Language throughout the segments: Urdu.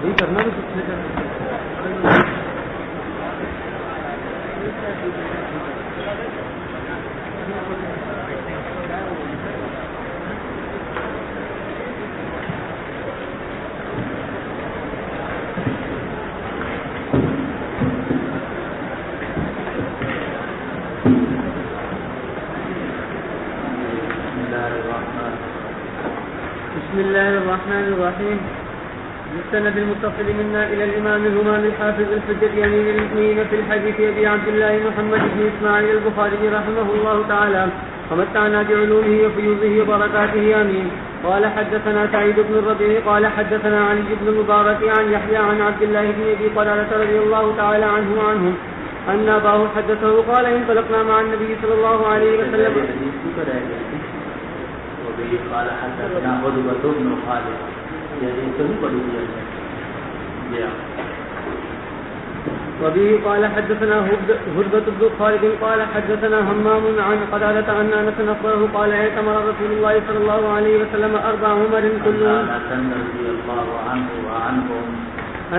یہی کرنا بھی کچھ بسم الله الرحمن الرحيم. بالسند المتصل منا إلى الإمام الهمام الحافظ الحجة أمير المؤمنين في الحديث أبي عبد الله محمد بن إسماعيل البخاري رحمه الله تعالى ومتعنا بعلومه وفيوضه وبركاته آمين. قال حدثنا سعيد بن الربيع قال حدثنا علي بن المبارك عن يحيى عن عبد الله بن أبي قلابة رضي الله تعالى عنه وعنهم أن أباه حدثه قال انطلقنا مع النبي صلى الله عليه وسلم. قال حدثنا عتبة بن خالد وبه قال حدثنا هربة بن خالد قال حدثنا همام عن قتادة أن أنس أخبره قال اعتمر رسول الله صلى الله عليه وسلم 4 عمر كلهم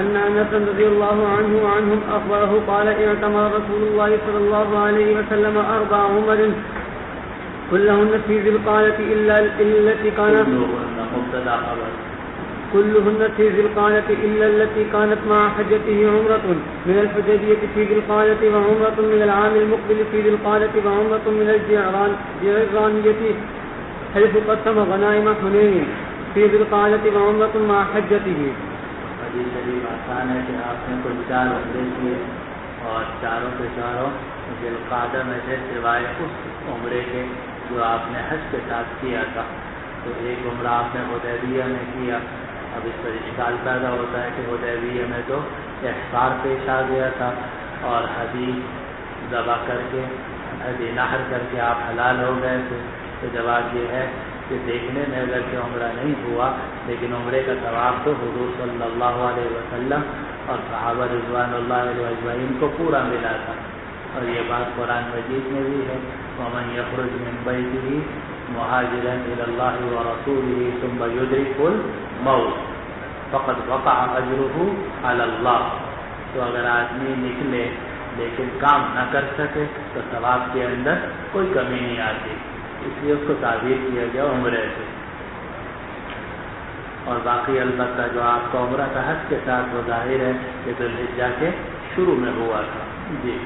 أن أنس رضي الله عنه وعنهم أخبره قال اعتمر رسول الله صلى الله عليه وسلم 4 عمر كلهن في ذي القعدة إلا التي كانت كلهن في ذي القعدة إلا التي كانت مع حجته عمرة من الحديبية في ذي القعدة وعمرة من العام المقبل في ذي القعدة وعمرة من الجعرانية حيث قسم غنائم حنين في ذي القعدة وعمرة مع حجته. حدیث شریف آسان ہے کہ آپ نے کل 4 عمرے کیے اور چاروں کے چاروں ذی القعدہ میں سے سوائے اس عمرے کے جو آپ نے حج کے ساتھ کیا تھا. تو ایک عمرہ آپ نے حدیبیہ میں کیا. اب اس پر اشکال پیدا ہوتا ہے کہ حدیبیہ میں تو احصار پیش آ گیا تھا اور حدیث ذبح کر کے حدی نحر کر کے آپ حلال ہو گئے تھے. تو جواب یہ ہے کہ دیکھنے میں اگر کہ عمرہ نہیں ہوا لیکن عمرے کا ثواب تو حضور صلی اللہ علیہ وسلم اور صحابہ رضوان اللہ علیہ اجمعین کو پورا ملا تھا. اور یہ بات قرآن مجید میں بھی ہے وَمَنْ يَخْرُجْ مِنْ بَيْتِهِ مُهَاجِرًا إِلَى اللَّهِ وَرَسُولِهِ ثُمَّ يُدْرِكْهُ الْمَوْتَ فَقَدْ وَقَعَ أَجْرُهُ عَلَى اللَّهِ. تو اگر آدمی نکلے لیکن کام نہ کر سکے تو ثواب کے اندر کوئی کمی نہیں آتی. اس لیے اس کو تعبیر کیا گیا عمرے سے. اور باقی البتہ جو آپ کا عمرہ کا حج کے ساتھ وہ ظاہر ہے کہ ذو الحجہ کے شروع میں ہوا تھا. جی.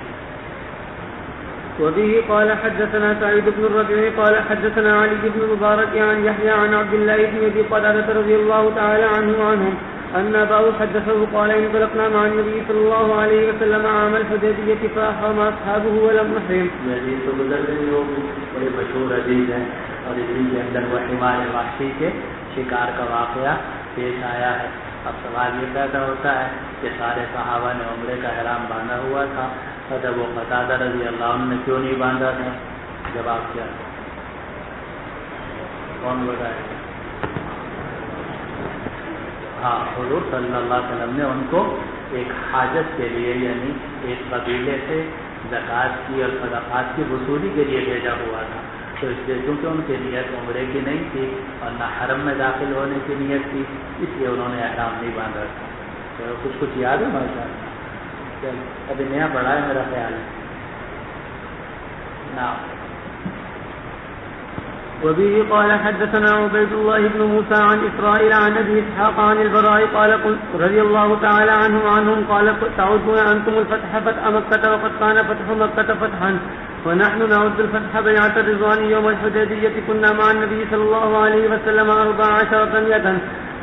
وبه قال حدثنا سعيد بن الربيع قال حدثنا علي بن المبارك عن يحيى عن عبد الله بن أبي قلابة رضي الله تعالى عنه وعنهم أن أباه حدثه قال انطلقنا مع النبي صلى الله عليه وسلم عام الحديبية فأحرم أصحابه ولم نحرم. یہ حدیث تو گزر گئی ہوگی. بڑے مشہور حدیث ہے اور اسی کے اندر وہ حمار وحشی کے شکار کا واقعہ پیش آیا ہے. اب سوال یہ پیدا ہوتا ہے کہ سارے صحابہ نے عمرے کا احرام باندھا ہوا تھا حضرت وہ قتادہ رضی اللہ عنہ نے کیوں نہیں باندھا تھا؟ جواب کیا ہے؟ کون بتائے؟ ہاں حضور صلی اللہ علیہ وسلم نے ان کو ایک حاجت کے لیے یعنی ایک قبیلے سے زکوٰۃ کی اور صدقات کی وصولی کے لیے بھیجا ہوا تھا. تو اس لیے چونکہ ان کی نیت عمرے کی نہیں تھی اور نہ حرم میں داخل ہونے کی نیت تھی اس لیے انہوں نے احرام نہیں باندھا تھا. تو کچھ یاد ہے ماشاء اللہ؟ ابھی نیا پڑھا ہے میرا خیال ہے نا. وبه قال حدثنا عبيد الله بن موسى عن إسرائيل عن أبي إسحاق عن البراء قال رضي الله تعالى عنهم قال تعودون أنتم الفتح فتح مكة وقد كان فتح مكة فتحا ونحن نعد الفتح بيعة الرضوان يوم الحديبية كنا مع النبي صلى الله عليه وسلم 14 رمية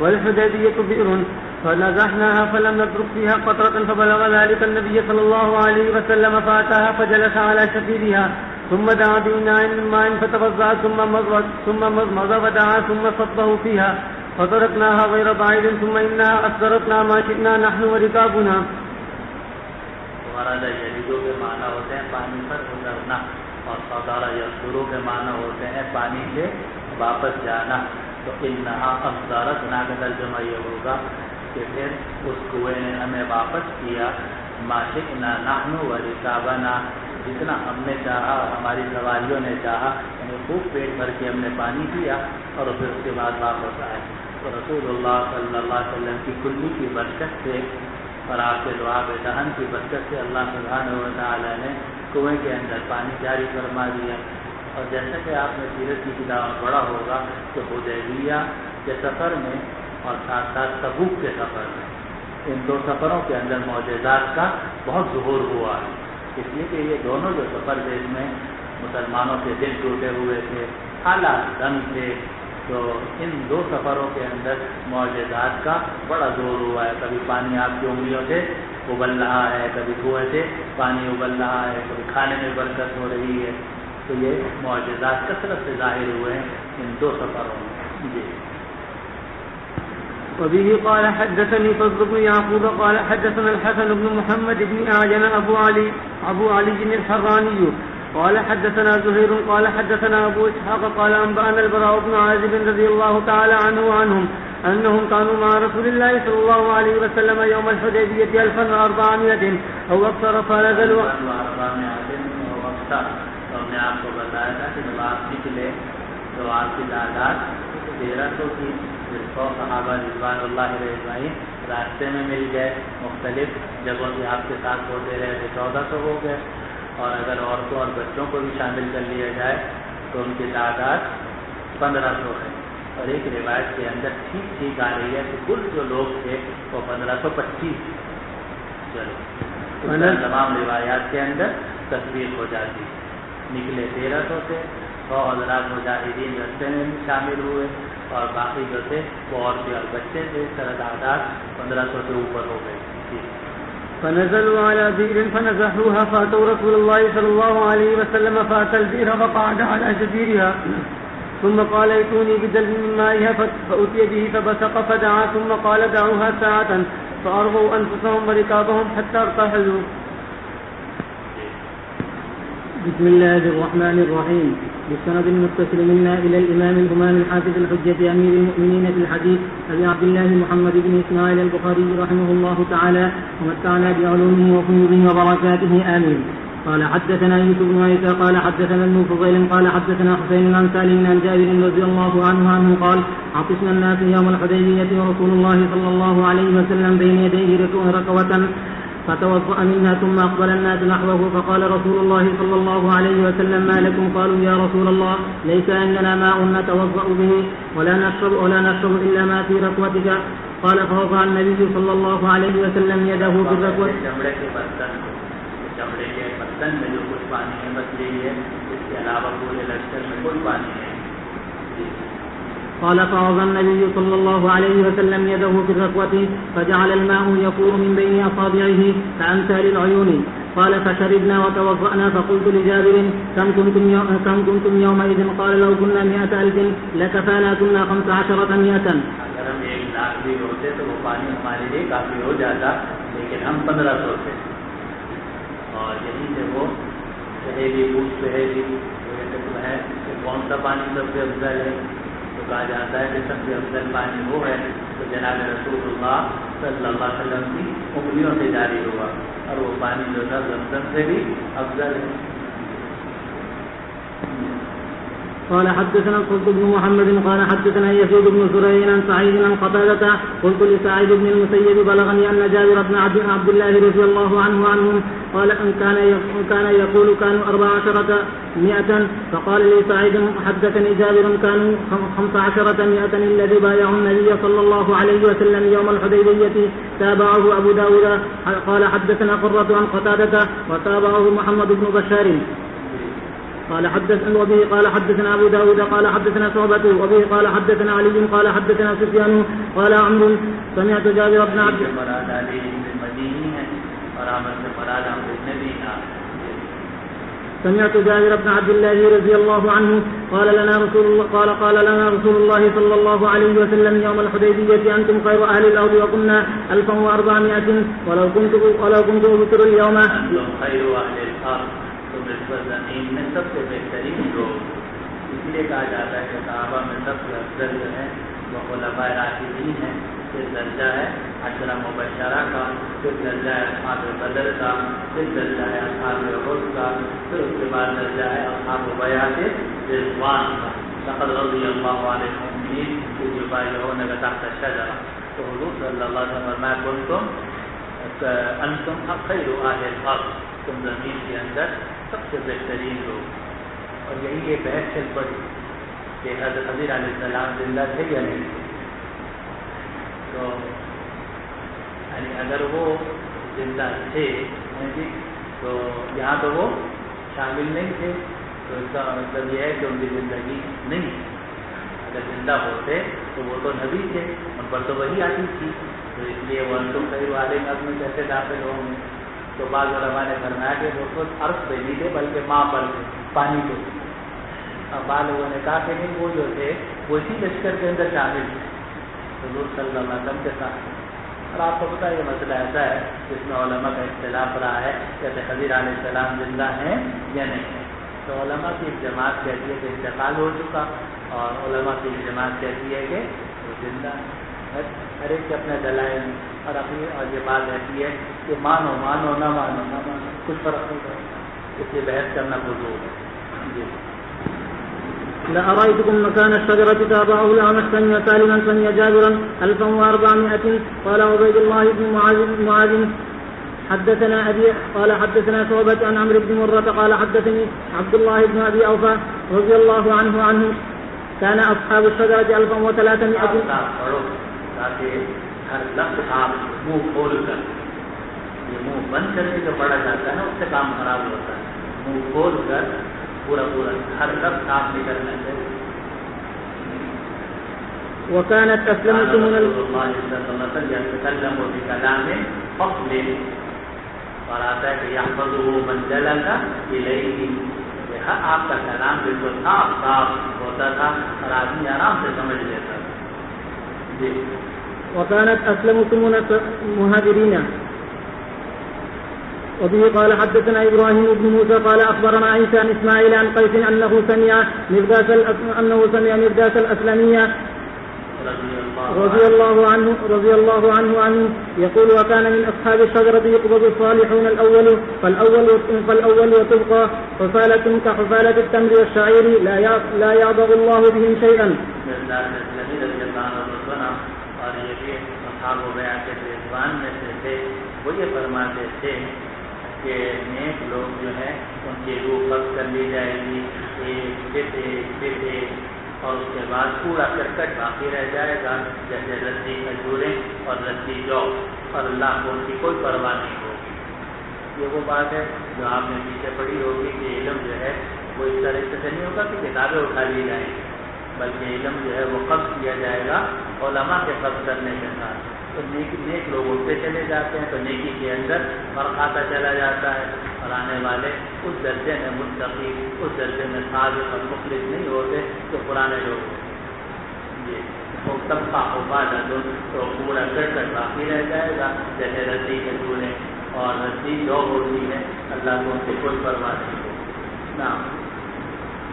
والحديبية بئر فنزحناها فلم نترك فيها قطرة فبلغ ذلك النبي صلى الله عليه وسلم فأتاها فجلس على شفيرها ثم دعا بإناء من ماء فتوضأ ثم مضمض ودعا ثم صبه فيها فتركناها غير بعيد ثم إنها أصدرتنا ما شئنا نحن وركابنا. ورد یریدو کے معنی ہوتے ہیں پانی پر گزرنا اور صدر یصدرو کے معنی ہوتے ہیں پانی سے واپس جانا. تو انہا اصدرتنا کا ترجمہ یہ ہوگا کہ پھر اس کنویں نے ہمیں واپس کیا ما شئنا نحن ورکابنا جتنا ہم نے چاہا اور ہماری سواریوں نے چاہا یعنی خوب پیٹ بھر کے ہم نے پانی پیا اور پھر اس کے بعد واپس آئے. تو رسول اللہ صلی اللہ علیہ وسلم کی کلی کی برکت سے اور آپ کے لعاب دہن کی برکت سے اللہ سبحانہ و تعالیٰ نے کنویں کے اندر پانی جاری فرما دیا. اور جیسا کہ آپ نے سیرت کی کتاب میں پڑھا ہوگا کہ حدیبیہ کے سفر میں اور ساتھ ساتھ تبوک کے سفر میں ان دو سفروں کے اندر معجزات کا بہت ظہور ہوا ہے. اس لیے کہ یہ دونوں جو سفر تھے اس میں مسلمانوں کے دل ٹوٹے ہوئے تھے, حالات تنگ تھے, تو ان دو سفروں کے اندر معجزات کا بڑا زور ہوا ہے. کبھی پانی آپ کی انگلیوں سے ابل رہا ہے, کبھی کنویں سے پانی ابل رہا ہے, کبھی کھانے میں برکت ہو رہی ہے. تو یہ معجزات کثرت سے ظاہر ہوئے ہیں ان دو سفروں میں. جی. وبه قال حدثني فضل بن يعقوب قال حدثنا الحسن بن محمد بن أعجن أبو علي الحراني قال حدثنا زهير قال حدثنا أبو إسحاق قال أنبأنا البراء بن عازب رضي الله تعالى عنه وعنهم أنهم كانوا مع رسول الله صلى الله عليه وسلم يوم الحديبية 1400 أو أكثر فنزلوا. تو میں آپ کو بتایا تھا کہ جب آپ نکلے تو آپ کی تعداد 1300 کی. 100 صحابہ رضوان اللہ علیہ راستے میں مل گئے, مختلف جگہوں سے آپ کے ساتھ ہوتے رہے تو 1400 ہو گئے. اور اگر عورتوں اور بچوں کو بھی شامل کر لیا جائے تو ان کی تعداد 1500 ہے. اور ایک روایت کے اندر ٹھیک آ رہی ہے کہ کل جو لوگ تھے وہ 1525. چلو تمام روایات کے اندر تصویر ہو جاتی. نکلے 1300 سے, 100 حضرات مجاہدین رستے میں شامل ہوئے اور باقی جو تھے وہ عورتیں اور بچے تھے. اس طرح تعداد 1500 سے اوپر ہو گئی. فنزلوا على بئر فنزحوها فأتوا رسول الله صلى الله عليه وسلم فأتى البئر فقعد على جزيرها ثم قال ائتوني بدلو من مائها فأتي به فبصق فدعا ثم قال دعوها ساعة فأرغوا أنفسهم وركابهم حتى ارتحلوا. بسم الله الرحمن الرحيم. بالسند المتصل منا إلى الإمام الهمام الحافظ الحجة أمير المؤمنين في الحديث أبي عبد الله محمد بن إسماعيل البخاري رحمه الله تعالى ومتعنا بعلومه وفيوضه وبركاته آمين. قال حدثنا يوسف بن عيسى قال حدثنا ابن فضيل قال حدثنا حسين عن سالم عن جابر رضي الله عنه قال عطشنا الناس يوم الحديبية ورسول الله صلى الله عليه وسلم بين يديه ركوة فتوضأ منها ثم أقبل الناس نحوه فقال رسول الله صلى الله عليه وسلم ما لكم؟ قالوا يا رسول الله ليس عندنا ماء نتوضأ به ولا نشرب إلا ما في ركوتك. قال فوضع النبي صلى الله عليه وسلم يده في الركوة. چمڑے کے برتن میں جو کچھ پانی ہے بس یہی ہے, اس کے علاوہ پورے لشکر میں کوئی پانی نہیں. قال فوضع النبي صلى الله عليه وسلم يده في الركوة فجعل الماء يفور من بين أصابعه كأمثال العيون. قال فشربنا وتوضأنا فقلت لجابر كم كنتم يومئذ؟ قال لو كنا 100,000 لكفانا كنا 1500. اگر ہم 1,00,000 بھی ہوتے تو وہ پانی ہمارے لیے کافی ہو جاتا, لیکن ہم 1500 تھے. اور یہیں سے وہ سہیلی پوچھتے ہیں ہے کہ کون سا پانی سب سے افضل ہے, تو کہا جاتا ہے کہ سب سے افضل پانی وہ ہے تو جناب رسول اللہ صلی اللہ علیہ وسلم کی انگلیوں سے جاری ہوا, اور وہ پانی جو تھا زمزم سے بھی افضل ہے. قال حدثنا الفضل بن محمد قال حدثنا يزيد بن زريع عن سعيد عن قتادة قلت لسعيد بن المسيب بلغني أن جابر بن عبد الله رضي الله عنهم قال أن كان يقول كانوا 1400 فقال لي سعيد حدثني جابر كانوا 1500 الذي بايعوا النبي صلى الله عليه وسلم يوم الحديبية. تابعه أبو داود قال حدثنا قرة عن قتادة وتابعه محمد بن بشار قال حدثنا وبه قال حدثنا أبو داود قال حدثنا شعبة وبه قال حدثنا علي قال حدثنا سفيان قال عمرو سمعت جابر بن عبد سمعت جابر بن عبد الله رضي الله عنه قال لنا رسول الله صلى الله عليه وسلم يوم الحديبية أنتم خير أهل الأرض وكنا 1400 ولو كنت أبصر اليوم خير أهل الأرض. تم اس پر زمین میں سب سے بہترین لوگ, اس لیے کہا جاتا ہے کہ صحابہ میں سب سے افضل جو ہے وہ خلفاء راشدین ہیں. پھر درجہ ہے عشرہ مبشرہ کا, پھر درجہ ہے اصحاب بدر کا, پھر درجہ ہے اصحاب احد کا, پھر اس کے بعد درجہ ہے اصحاب بیعۃ رضوان کا. لقد رضی اللہ عنہم زمین کی یبایعونک تحت الشجرہ، تو حضور صلی اللہ علیہ وسلم فرمایا انتم خیر اہل الارض، تم زمین کے اندر سب سے بہترین لوگ. اور یہی یہ بحث چل پڑی کہ حضرت خضر علیہ السلام زندہ تھے یا نہیں. تو یعنی اگر وہ زندہ تھے تو یہاں تو وہ شامل نہیں تھے، تو اس کا مطلب یہ ہے کہ ان کی زندگی نہیں. اگر زندہ ہوتے تو وہ تو نبی تھے، ان پر تو وہی آتی تھی، تو اس لیے وہ انتم خیر اہل الارض میں کیسے داخل ہوں گے. تو بعض علماء نے فرمایا کہ وہ تو عرض پہ نہیں تھے بلکہ ماں پر تھے، پانی پہ. اب بعض لوگوں نے کہا کہ نہیں، وہ جو تھے وہ اسی لشکر کے اندر شامل تھے حضور صلی اللہ علیہ وسلم کے ساتھ. اور آپ کو پتہ یہ مسئلہ ایسا ہے جس میں علماء کا اختلاف رہا ہے کہ خضر علیہ السلام زندہ ہیں یا نہیں ہیں. تو علماء کی ایک جماعت کہتی ہے کہ انتقال ہو چکا، اور علماء کی ایک جماعت کہتی ہے کہ وہ زندہ ہے. ہر ایک کے اپنے دلائل اور اپنی، اور یہ بات رہتی ہے کہ مانو مانو نہ مانو نہ مانو، کچھ فرق نہیں پڑتا، اس لیے بحث کرنا فضول ہے. جی. لأرأيتكم مكان الشجرة تابعه الأعمش سمع سالما سمع جابرا 1400. قال عبيد الله بن معاذ حدثنا أبي قال حدثنا شعبة عن عمرو بن مرة قال حدثني عبد الله بن أبي أوفى رضي الله عنه كان أصحاب الشجرة 1300. تاکہ ہر لفظ آپ منہ کھول کر، یہ منہ بند کر کے جو پڑھا جاتا ہے نا اس سے کام خراب ہوتا ہے. منہ کھول کر پورا ہر لفظ آپ نکلنا چاہیے. وكانت أسلمت من يتكلم بكلام فصل، اور آتا ہے کہ يحفظه من جلس إليه، آپ کا کلام بالکل صاف صاف ہوتا تھا اور آدمی آرام سے سمجھ لیتا تھا. جی. وكانت أسلمت من المهاجرين. وبه قال حدثنا إبراهيم بن موسى قال أخبرنا عيسى عن إسماعيل عن قيس أنه سمع مرداس الأسلمية رضي الله عنه يقول وكان من أصحاب الشجرة يقبض الصالحون فالأول وتبقى حفالة كحفالة التمر والشعير لا يعضغ الله بهم شيئا. اور یہ بھی اصحاب بیعت رضوان میں سے تھے، وہ یہ فرماتے تھے کہ نیک لوگ جو ہیں ان کی روح قبض کر لی جائے گی ایک اور اس کے بعد پورا کرکٹ باقی رہ جائے گا، جیسے رسی کھجوریں اور رسی جو، اور اللہ کو ان کی کوئی پرواہ نہیں ہوگی. یہ وہ بات ہے جو آپ نے پیچھے پڑھی ہوگی کہ علم جو ہے وہ اس طرح سے نہیں ہوگا کہ کتابیں اٹھا لی جائیں گی، بلکہ علم جو ہے وہ قبض کیا جائے گا علماء کے قبض کرنے کے ساتھ. تو نیک لوگ اٹھتے چلے جاتے ہیں تو نیکی کے اندر فرق آتا چلا جاتا ہے، اور آنے والے اس درجے میں متقی، اس درجے میں صادق اور مخلص نہیں ہوتے جو پرانے لوگ ہوتے. جی. وہ سب کا حفاظ تو پورا کر باقی رہ جائے گا، جیسے رسی کے چورے اور رسی جو ہوتی ہے اللہ کو ان سے کوئی پرواہ نہیں ہوتی. نعم.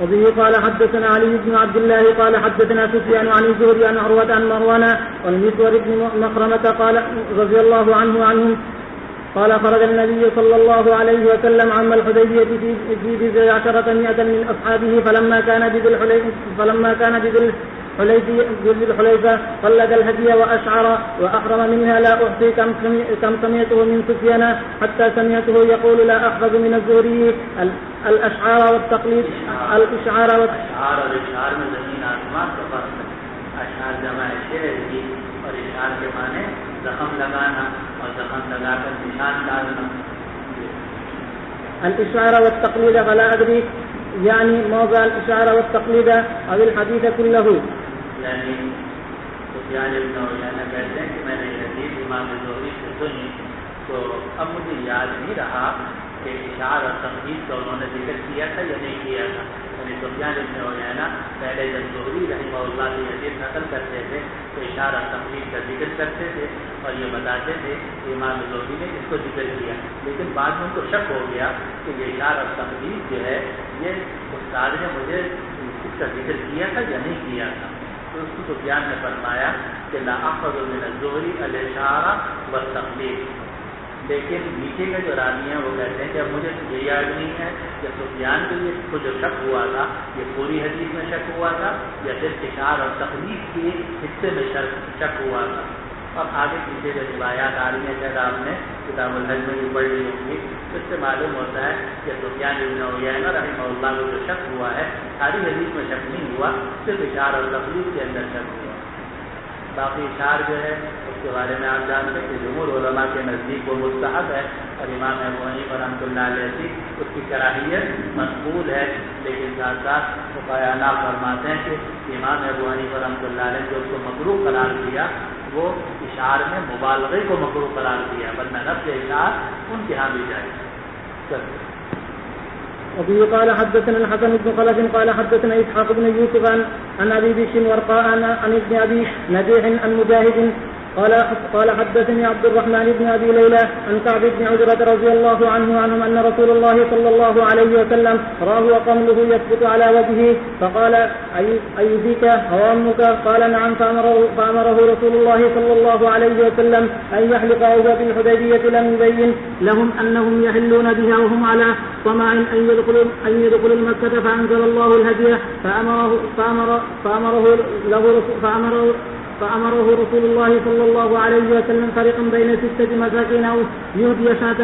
وبه قال حدثنا علي بن عبد الله قال حدثنا سفيان عن الزهري عن عروة عن مروان والمسور بن مخرمة قال رضي الله عنهم قال خرج النبي صلى الله عليه وسلم عام الحديبية في 19 من أصحابه فلما كان بذي الحليفة قلد الهدي وأشعر وأحرم منها. لا أحصي كم سمعته من سفيان حتى سمعته يقول لا أحفظ من الزهري الأشعار والتقليد. الاشعار میں زمین آسمان کا فرق ہے. اشعار جمع شعر کی، اور اشعار کے معنی زخم لگانا اور زخم لگا کر نشان ڈالنا. الاشعار والتقليد فلا أدري يعني موضع الاشعار والتقليد أو الحديث كله. یعنی سفیان بن عیینہ کہتے ہیں کہ میں نے یہ حدیث امام زہری سے سنی تو اب مجھے یاد نہیں رہا کہ اشعار اور تقلید کا انہوں نے ذکر کیا تھا یا نہیں کیا تھا. یعنی سفیان بن عیینہ پہلے جب زہری رحمہ اللہ کی حدیث نقل کرتے تھے تو اشعار اور تقلید کا ذکر کرتے تھے اور یہ بتاتے تھے کہ امام زہری نے اس کو ذکر کیا، لیکن بعد میں ان کو شک ہو گیا کہ یہ اشعار اور تقلید جو ہے یہ استاد نے مجھے اس کا ذکر کیا تھا یا نہیں کیا تھا. تو اس کو سفیان نے فرمایا کہ لا احفظ من الزہری الاشعار والتقلید. لیکن نیچے کے جو راوی ہیں وہ کہتے ہیں کہ اب مجھے یہ یاد نہیں ہے کہ سفیان کے لیے کو جو شک ہوا تھا یہ پوری حدیث میں شک ہوا تھا یا صرف اشار اور تخلیق کے حصے میں شک ہوا تھا. اور آگے پیچھے جو روایات آ رہی ہیں شاید آپ نے کتاب الحج میں بھی پڑھ لی ہوں گی, اس سے معلوم ہوتا ہے کہ سفیان بن عیینہ رحمہ اللہ کو جو شک ہوا ہے ساری حدیث میں شک نہیں ہوا, صرف اشار اور تخلیق کے اندر شک ہوا. باقی اشار جو ہے اس کے بارے میں آپ جانتے ہیں کہ جمہور علماء کے نزدیک وہ مستحب ہے اور امام ابو حنیفہ رحمۃ اللہ علیہ کی اس کی کراہیت مقبول ہے, لیکن ساتھ ساتھ فقہاء فرماتے ہیں کہ امام ابو حنیفہ رحمۃ اللہ علیہ جو اس کو مکروہ قرار دیا وہ اشار میں مبالغے کو مکروہ قرار دیا, ورنہ نفس اشار ان کے ہاں بھی جائے. وفيه قال حدثنا الحسن بن خلف قال حدثنا إسحاق بن يوسف عن أبي بشر ورقاء عن ابن أبي نبيح عن مجاهد قال حدثني عبد الرحمن بن أبي ليلى عن كعب بن عجرة رضي الله عنهم أن رسول الله صلى الله عليه وسلم راه وقمله يثبت على وجهه فقال أيذيك هوامك قال نعم فأمره رسول الله صلى الله عليه وسلم أن يحلق وهو بالحديبية لم يبين لهم أنهم يحلون بها وهم على طمع أن يدخلوا مكة فأنزل الله الهدي فأمره رسول الله صلى الله عليه وسلم فريقا بين 6 مساكين أو يهدي شاة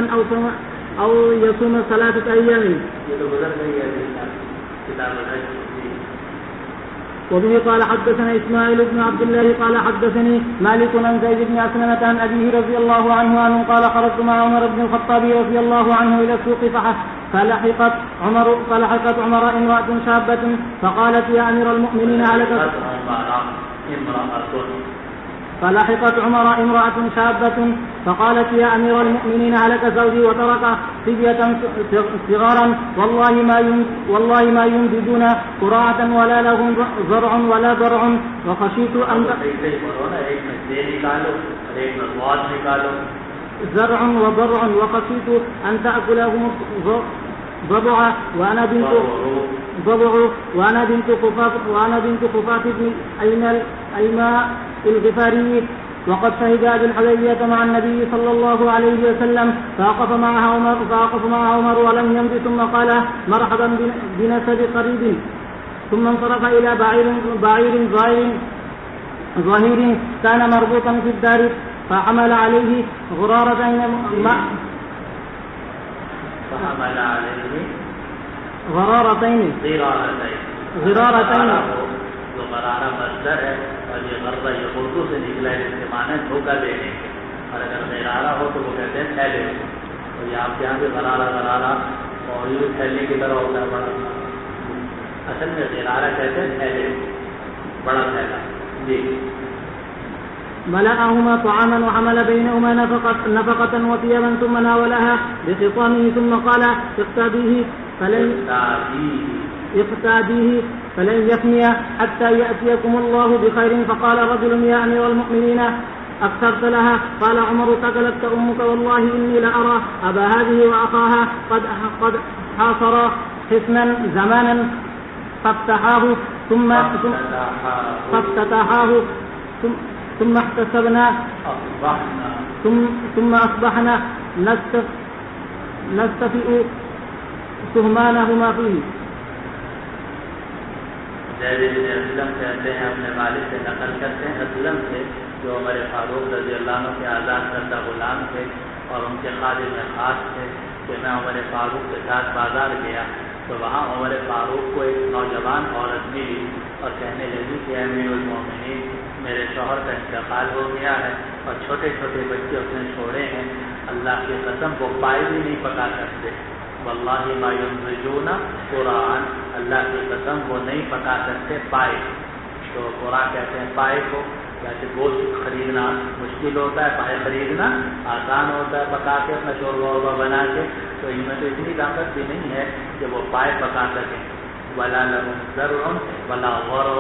أو يصوم 3 أيام. وبه قال حدثنا إسماعيل بن عبد الله قال حدثني مالك عن زيد بن أسلمة عن أبيه رضي الله عنه قال خرجت مع عمر بن الخطاب رضي الله عنه إلى السوق فلحقت عمر امرأة شابة فقالت يا أمير المؤمنين هلك زوجي وترك فدية صغارا والله ما ينتجون قراءة ولا لهم زرع ولا ضرع وخشيت أن زرع وضرع وخشيت أن تأكلهم ضبع وأنا بنت خفاف بن أيماء الغفاري وقد شهد بالحديبية مع النبي صلى الله عليه وسلم فوقف معها عمر ولم يمض ثم قال مرحبا بنسب قريب ثم انصرف إلى بعير ظهير كان مربوطا في الدار فحمل عليه غرارتين جو غرارہ مصدر ہے اور یہ غرضہ یہ اردو سے نکلا ہے, جس کے معنی دھوکہ دینے کے, اور اگر غرارہ ہو تو وہ کہتے ہیں تھیلے ہو, تو یہ آپ کے یہاں بھی غرارہ اور یہ تھیلے کی طرح ہوتا ہے بڑا, اصل میں غرارہ کہتے ہیں تھیلے, بڑا تھیلا. جی ملأهما طعاما وحمل بينهما نفقة وثيابا ثم ناولها بخطامه ثم قال اقتاديه فلن يفني حتى يأتيكم الله بخير. فقال رجل يا أمير المؤمنين أكثرت لها؟ قال عمر ثقلتك أمك والله إني لأرى أبا هذه وأخاها قد حاصرا حصنا زمانا فافتتحاه ثم احتسبنا ثم أصبحنا نستفئ سهمانهما فيه. زید بن اسلم کہتے ہیں اپنے والد سے نقل کرتے ہیں اسلم سے جو عمر فاروق رضی اللہ عنہ کے آزاد کردہ غلام تھے اور ان کے خادم خاص تھے, کہ میں عمر فاروق کے ساتھ بازار گیا تو وہاں عمر فاروق کو ایک نوجوان عورت ملی اور کہنے لگی کہ امیر المومنین میرے شوہر کا انتقال ہو گیا ہے اور چھوٹے چھوٹے بچے اس نے چھوڑے ہیں, اللہ کی قسم وہ پائے بھی نہیں پکا سکتے, واللہ ما ينضجون قرآن, اللہ کی قسم وہ نہیں پکا سکتے پائے. تو قرآن کہتے ہیں پائے کو, جیسے گوشت خریدنا مشکل ہوتا ہے, پائے خریدنا آسان ہوتا ہے پکا کے اپنا شوربہ ووربہ بنا کے, تو ان میں تو اتنی طاقت بھی نہیں ہے کہ وہ پائے پکا سکیں. ولا لهم زرع ولا غرع,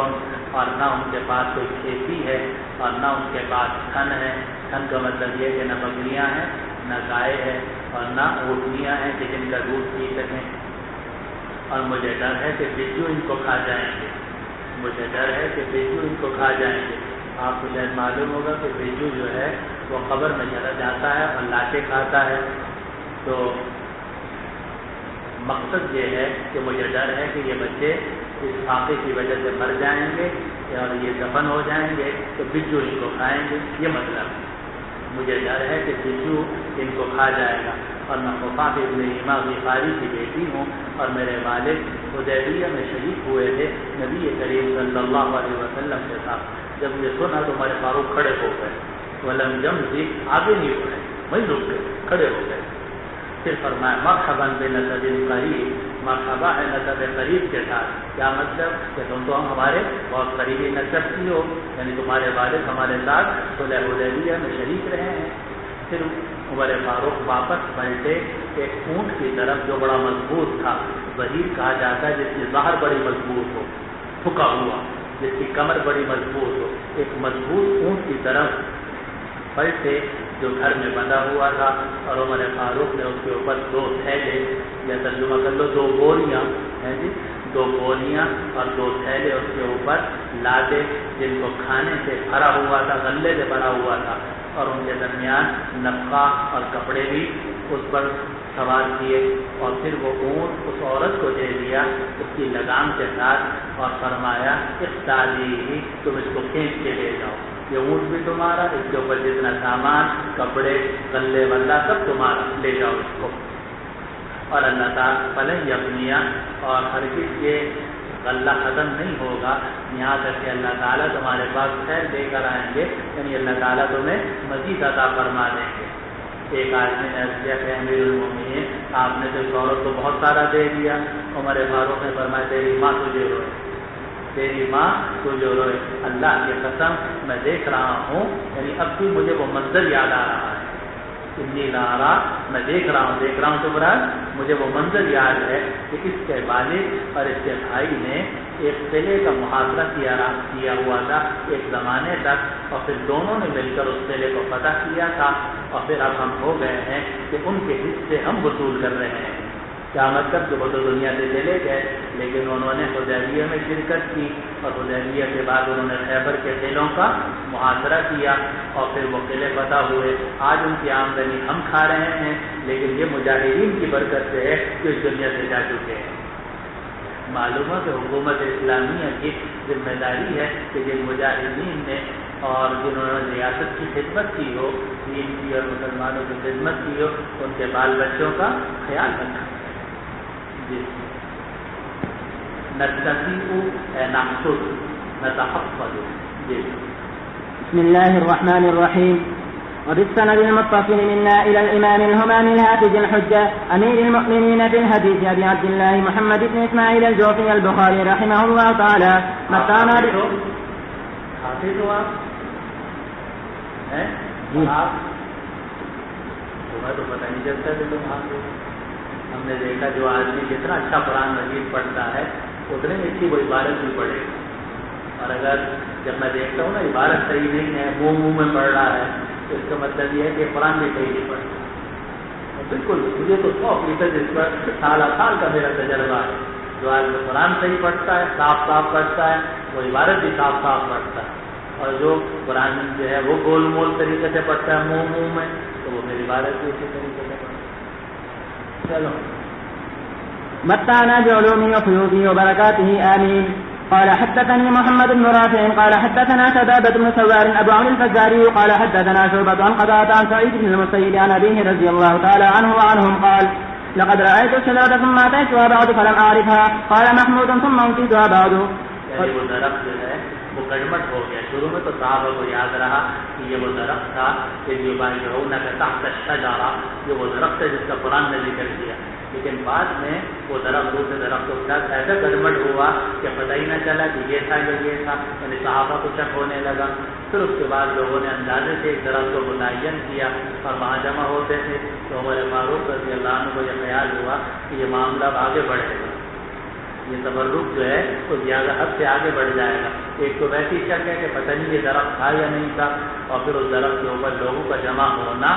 اور نہ ان کے پاس کوئی کھیتی ہے اور نہ ان کے پاس تھن ہے. تھن کا مطلب یہ کہ نہ بکریاں ہیں نہ گائے ہے اور نہ اونٹنیاں ہیں کہ جن کا دودھ پی سکیں. اور مجھے ڈر ہے کہ بجو ان کو کھا جائیں گے, مجھے ڈر ہے کہ بجو ان کو کھا جائیں گے. آپ کو شاید معلوم ہوگا کہ بجو جو ہے وہ قبر میں چلا جاتا ہے اور لاشیں کھاتا ہے. تو مقصد یہ ہے کہ مجھے ڈر ہے کہ یہ بچے اس فاقے کی وجہ سے مر جائیں گے اور یہ دفن ہو جائیں گے تو بجو ان کو کھائیں گے. یہ مطلب ہے مجھے ڈر ہے کہ بجو ان کو کھا جائے گا. اور میں خفاف ابن ایما غفاری کی بیٹی ہوں اور میرے والد حدیبیہ میں شریک ہوئے تھے نبی کریم صلی اللہ علیہ وسلم کے ساتھ. جب یہ سنا تو ہمارے فاروق کھڑے ہو گئے. ولم جمزی آگے نہیں بڑھے, وہیں رک گئے, کھڑے ہو گئے. پھر فرمایا مرحبا بنسب قریب, مرحبا ہے نسب قریب کے ساتھ. کیا مطلب کہ تم تو ہمارے بہت قریبی نسب کی ہو, یعنی تمہارے والد ہمارے ساتھ صلح حدیبیہ میں شریک رہے ہیں. پھر عمر فاروق واپس پلٹے ایک اونٹ کی طرف جو بڑا مضبوط تھا, ظہیر کہا جاتا ہے جس کی ظہر بڑی مضبوط ہو, تھکا ہوا, جس کی کمر بڑی مضبوط ہو, ایک مضبوط اونٹ کی طرف پلٹے جو گھر میں بندھا ہوا تھا. اور عمر فاروق نے اس کے اوپر 2 تھیلے یا ترجمہ کر لو 2 بوریاں ہیں جی, 2 بوریاں اور 2 تھیلے اس کے اوپر لادے جن کو کھانے سے بھرا ہوا تھا, غلے سے بھرا ہوا تھا, اور ان کے درمیان نفقہ اور کپڑے بھی اس پر سوار کیے. اور پھر وہ اونٹ اس عورت کو دے دیا اس کی لگام کے ساتھ اور فرمایا اقتالی, تم اس کو کھینچ کے لے جاؤ, یہ اونٹ بھی تمہارا, اس کے اوپر جتنا سامان کپڑے غلے ولہ سب تمہارا, لے جاؤ اس کو. اور اللہ تعالیٰ فلن یبنیا, اور ہرگز یہ غلہ ختم نہیں ہوگا یہاں تک کہ اللہ تعالیٰ تمہارے پاس خیر دے کر آئیں گے, یعنی اللہ تعالیٰ تمہیں مزید عطا فرما دیں گے. ایک آدمی نے عرض کیا کہ امیر المومنین آپ نے تو اس عورت کو بہت سارا دے دیا. عمر فاروق نے فرمایا تیری ماں تجھے روئے, تیری ماں تجھے روئے. اللہ کی قسم میں دیکھ رہا ہوں, یعنی اب بھی مجھے وہ منظر یاد آ رہا ہے. اتنی لارا میں دیکھ رہا ہوں تو برا مجھے وہ منظر یاد ہے کہ اس کے والد اور اس کے بھائی نے ایک قلعے کا محاصرہ کیا ہوا تھا ایک زمانے تک, اور پھر دونوں نے مل کر اس قلعے کو فتح کیا تھا, اور پھر اب ہم ہو گئے ہیں کہ ان کے حصے ہم وصول کر رہے ہیں. کیا مطلب کہ وہ تو دنیا سے چلے گئے, لیکن انہوں نے حدیبیہ میں شرکت کی, اور حدیبیہ کے بعد انہوں نے خیبر کے قلعوں کا محاصرہ کیا, اور پھر وہ قلعے فتح ہوئے. آج ان کی آمدنی ہم کھا رہے ہیں, لیکن یہ مجاہدین کی برکت سے ہے جو اس دنیا سے جا چکے ہیں. معلوم ہے کہ حکومت اسلامیہ کی ذمہ داری ہے کہ جن مجاہدین نے اور جنہوں نے ریاست کی خدمت کی ہو, دین کی اور مسلمانوں کی خدمت کی ہو, ان کے بال بچوں کا خیال رکھنا. جی نحصد نتحفظ. جی بسم الله الرحمن الرحيم. وبالسند المتصل منا إلى الإمام الهمام الحافظ الحجة أمير المؤمنين في الحديث أبي عبد الله محمد بن إسماعيل الجوفي البخاري رحمه الله تعالى. متانا حافظ ہو آپ تمہیں تو پتہ نہیں چلتا کہ تم حافظ. ہم نے دیکھا جو آدمی جتنا اچھا قرآن مجید پڑھتا ہے اتنے میں اچھی وہ عبارت بھی پڑھے گا. اور اگر جب میں دیکھتا ہوں نا عبارت صحیح نہیں ہے, منہ میں پڑھ رہا ہے, تو اس کا مطلب یہ ہے کہ قرآن بھی صحیح نہیں پڑھتا. بالکل مجھے تو 100% اس پر سال کا میرا تجربہ ہے. جو آدمی قرآن صحیح پڑھتا ہے, صاف پڑھتا ہے, وہ عبارت بھی صاف پڑھتا ہے. اور جو قرآن جو ہے وہ گول مول طریقے سے پڑھتا ہے منہ میں, تو وہ میری عبارت بھی اسی طریقے سے پڑھتا ہے. چلو متعنا بعلومه وفيوضه وبركاته آمين. قال حدثني محمد بن رافع قال حدثنا شبابة بن سوار أبو عمرو الفزاري قال حدثنا شعبة عن قتادة عن سعيد بن المسيب عن أبيه رضي الله تعالى عنه وعنهم قال لقد رأيت الشجرة ثم أتيتها بعد فلم أعرفها. قال محمود ثم أنسيتها بعد. یعنی وہ درخت جو ہے وہ کڑمٹ ہو گیا. شروع میں تو صحابہ کو یاد رہا کہ یہ وہ درخت تھا کہ جو یبایعونک تحت الشجرہ, یہ وہ درخت ہے جس کا قرآن نے ذکر کیا. لیکن بعد میں وہ درخت دوسرے درخت کے ساتھ ایسا گڑبڑ ہوا کہ پتہ ہی نہ چلا کہ یہ تھا یا یہ تھا, یعنی صحابہ کو شک ہونے لگا. پھر اس کے بعد لوگوں نے اندازے سے ایک درخت کو متعین کیا اور وہاں جمع ہوتے تھے. تو عمر فاروق رضی اللہ عنہ کو یہ خیال ہوا کہ یہ معاملہ آگے بڑھے گا, یہ تبرک جو ہے وہ زیادہ حد سے آگے بڑھ جائے گا. ایک تو ویسی شک ہے کہ پتہ نہیں یہ درخت تھا یا نہیں تھا, اور پھر اس درخت کے اوپر لوگوں کا جمع ہونا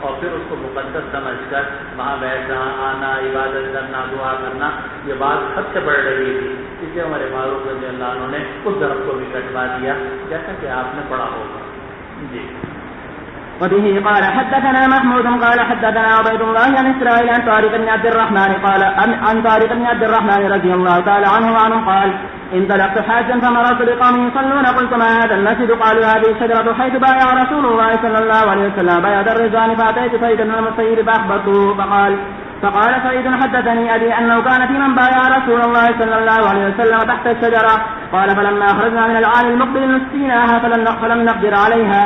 اور پھر اس کو مقدس سمجھ کر وہاں بیٹھنا, آنا, عبادت کرنا, دعا کرنا, یہ بات حد سے بڑھ رہی تھی. اس لیے ہمارے فاروق رضی اللہ عنہ نے اس درخت کو بھی کٹوا دیا, جیسا کہ آپ نے پڑھا ہوگا. جی وبه قال حدثنا محمود قال حدثنا عبيد الله عن إسرائيل عن طارق بن عبد الرحمن قال عن طارق بن عبد الرحمن رضي الله تعالى عنه قال انطلقت حاجا فمررت بقوم يصلون قلت ما هذا المسجد قالوا هذه الشجرة حيث بايع رسول الله صلى الله عليه وسلم بيعة الرضوان فأتيت سعيد بن المسيب فأخبرته فقال سعيد حدثني أبي أنه كان في من بايع رسول الله صلى الله عليه وسلم تحت الشجرة قال فلما أخرجنا من العالي المقبل نسقيناها فلم نقدر عليها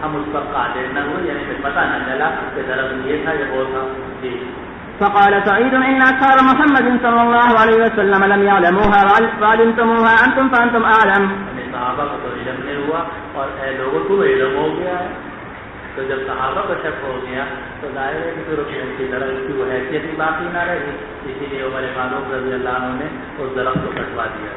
ہم اس پر قادر نہ ہوئے یعنی پھر پتہ نہ چلا کہ درخت یہ تھا یا وہ تھا. فقال سعيد إن أصحاب محمد صلى الله عليه وسلم لم يعلموها وعلمتموها أنتم فأنتم أعلم. صحابہ کو تو علم نہیں ہوا اور اے لوگوں کو علم ہو گیا ہے. تو جب صحابہ کو شک ہو گیا تو ظاہر ہے کہ پھر ان کی درخت کی وہ حیثیت بھی باقی نہ رہی, اسی لیے عمر فاروق رضی اللہ عنہ نے اس درخت کو کٹوا دیا.